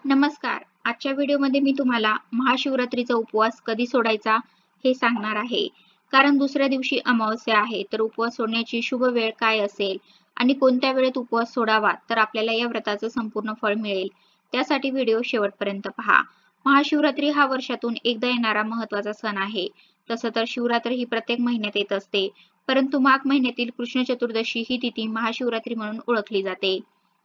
नमस्कार. आजच्या व्हिडिओमध्ये मी तुम्हाला महाशिवरात्रीचा उपवास कधी सोडायचा हे सांगणार आहे. कारण दुसऱ्या दिवशी अमावस्या आहे, तर उपवास सोडण्याची शुभ वेळ काय असेल आणि कोणत्या वेळेत उपवास सोडावा तर आपल्याला या व्रताचं संपूर्ण फळ मिळेल. त्यासाठी व्हिडिओ शेवटपर्यंत पहा. महाशिवरात्री हा वर्षातून एकदा येणारा महत्त्वाचा सण आहे. तसं तर शिवरात्र ही प्रत्येक महिन्यात येत असते, परंतु माघ महिन्यातील कृष्ण चतुर्दशी ही तिथी महाशिवरात्री म्हणून ओळखली जाते.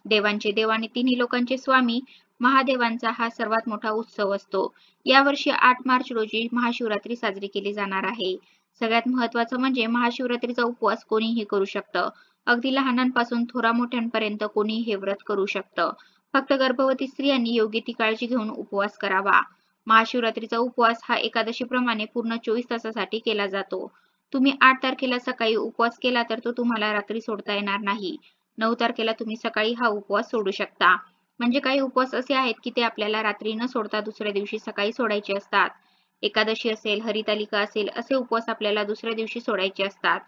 देवांचे देव आणि तिन्ही लोकांचे स्वामी महादेवांचा हा सर्वात मोठा उत्सव असतो. यावर्षी 8 मार्च रोजी महाशिवरात्री साजरी केली जाणार आहे. सगळ्यात महत्त्वाचं म्हणजे महाशिवरात्रीचा उपवास कोणीही करू शकतं. अगदी लहानांपासून थोरामोठ्यांपर्यंत कोणीही हे व्रत करू शकतं. फक्त गर्भवती स्त्रियांनी योग्य ती काळजी घेऊन उपवास करावा. महाशिवरात्रीचा उपवास हा एकादशीप्रमाणे पूर्ण 24 तासासाठी केला जातो. तुम्ही 8 तारखेला सकाळी उपवास केला तर तो तुम्हाला रात्री सोडता येणार नाही. 9 तारखेला तुम्ही सकाळी हा उपवास सोडू शकता. म्हणजे काही उपवास असे आहेत की ते आपल्याला रात्री न सोडता दुसऱ्या दिवशी सकाळी सोडायचे असतात. एकादशी असेल, हरितालिका असेल असे उपवास आपल्याला दुसऱ्या दिवशी सोडायचे असतात.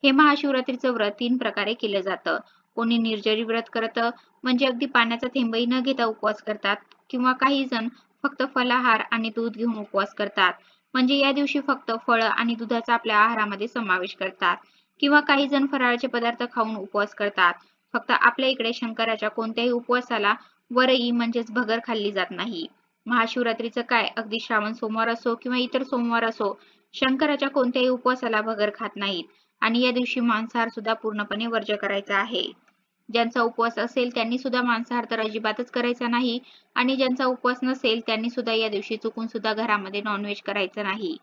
हे महाशिवरात्रीचं व्रत 3 प्रकारे केलं जातं. कोणी निर्जरी व्रत करतं, म्हणजे अगदी पाण्याचा थेंबही न घेता उपवास करतात, किंवा काही जण फक्त फलाहार आणि दूध घेऊन उपवास करतात. म्हणजे या दिवशी फक्त फळं आणि दुधाचा आपल्या आहारामध्ये समावेश करतात. किंवा काही जण फराळाचे पदार्थ खाऊन उपवास करतात. फक्त आपल्या इकडे शंकराच्या कोणत्याही उपवासाला वरई म्हणजेच भगर खाल्ली जात नाही. महाशिवरात्रीचं काय, अगदी श्रावण सोमवार असो किंवा इतर सोमवार असो, शंकराच्या कोणत्याही उपवासाला भगर खात नाहीत. आणि या दिवशी मांसाहार सुद्धा पूर्णपणे वर्ज्य करायचा आहे. ज्यांचा उपवास असेल त्यांनी सुद्धा मांसाहार तर अजिबातच करायचा नाही, आणि ज्यांचा उपवास नसेल त्यांनी सुद्धा या दिवशी चुकून सुद्धा घरामध्ये नॉनव्हेज करायचं नाही.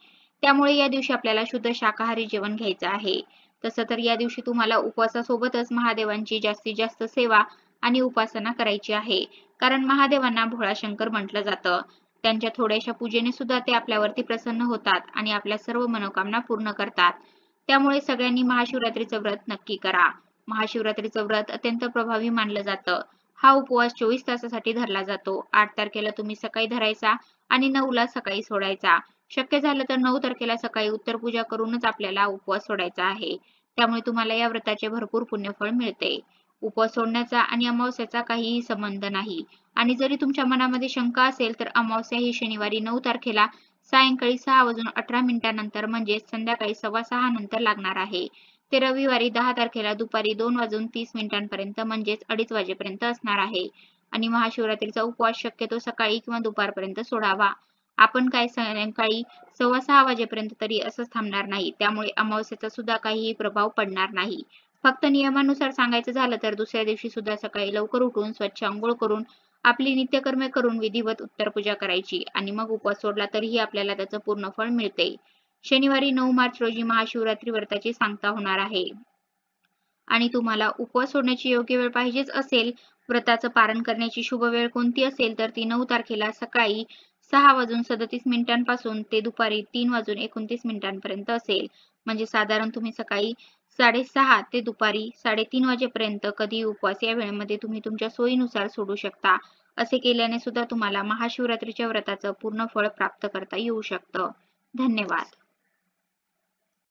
त्यामुळे या दिवशी आपल्याला शुद्ध शाकाहारी जेवण घ्यायचं आहे. तसं तर या दिवशी तुम्हाला उपवासासोबतच महादेवांची जास्तीत जास्त सेवा आणि उपासना करायची आहे. कारण महादेवांना भोळा शंकर म्हटलं जातं. त्यांच्या थोड्याशा पूजेने सुद्धा ते आपल्यावरती प्रसन्न होतात आणि आपल्या सर्व मनोकामना पूर्ण करतात. त्यामुळे सगळ्यांनी महाशिवरात्रीचं व्रत नक्की करा. महाशिवरात्रीचं व्रत अत्यंत प्रभावी मानलं जातं. हा उपवास 24 तासासाठी धरला जातो. 8 तारखेला तुम्ही सकाळी धरायचा आणि 9 ला सकाळी सोडायचा. शक्य झालं तर 9 तारखेला सकाळी उत्तर पूजा करूनच आपल्याला उपवास सोडायचा आहे. त्यामुळे तुम्हाला या व्रताचे भरपूर पुण्यफळ मिळते. उपवास सोडण्याचा आणि अमावस्याचा काहीही संबंध नाही. आणि जरी तुमच्या मनामध्ये शंका असेल तर अमावस्या ही शनिवारी 9 तारखेला सायंकाळी 6:18 नंतर म्हणजेच संध्याकाळी 6:15 नंतर लागणार आहे. ते रविवारी 10 तारखेला दुपारी 2:30 पर्यंत म्हणजेच 2:30 वाजेपर्यंत असणार आहे. आणि महाशिवरात्रीचा उपवास शक्यतो सकाळी किंवा दुपारपर्यंत सोडावा. आपण काय सायंकाळी 6:15 वाजेपर्यंत तरी असंच थांबणार नाही. त्यामुळे अमावस्येचा सुद्धा काहीही प्रभाव पडणार नाही. फक्त नियमानुसार सांगायचं झालं तर दुसऱ्या दिवशी सुद्धा सकाळी लवकर उठून स्वच्छ अंघोळ करून आपली नित्यकर्मे करून विधिवत उत्तर पूजा करायची आणि मग उपवास सोडला तरीही आपल्याला त्याचं पूर्ण फळ मिळते. शनिवारी 9 मार्च रोजी महाशिवरात्री व्रताची सांगता होणार आहे. आणि तुम्हाला उपवास सोडण्याची योग्य वेळ पाहिजेच असेल, व्रताचं पारण करण्याची शुभ वेळ कोणती असेल तर ती 9 तारखेला सकाळी 6:37 पासून ते दुपारी 3:29 पर्यंत असेल. म्हणजे साधारण तुम्ही सकाळी 6:30 ते दुपारी 3:30 वाजेपर्यंत कधी उपवास या वेळेमध्ये तुम्ही तुमच्या सोयीनुसार सोडू शकता. असे केल्याने सुद्धा तुम्हाला महाशिवरात्रीच्या व्रताचं पूर्ण फळ प्राप्त करता येऊ शकतं. धन्यवाद.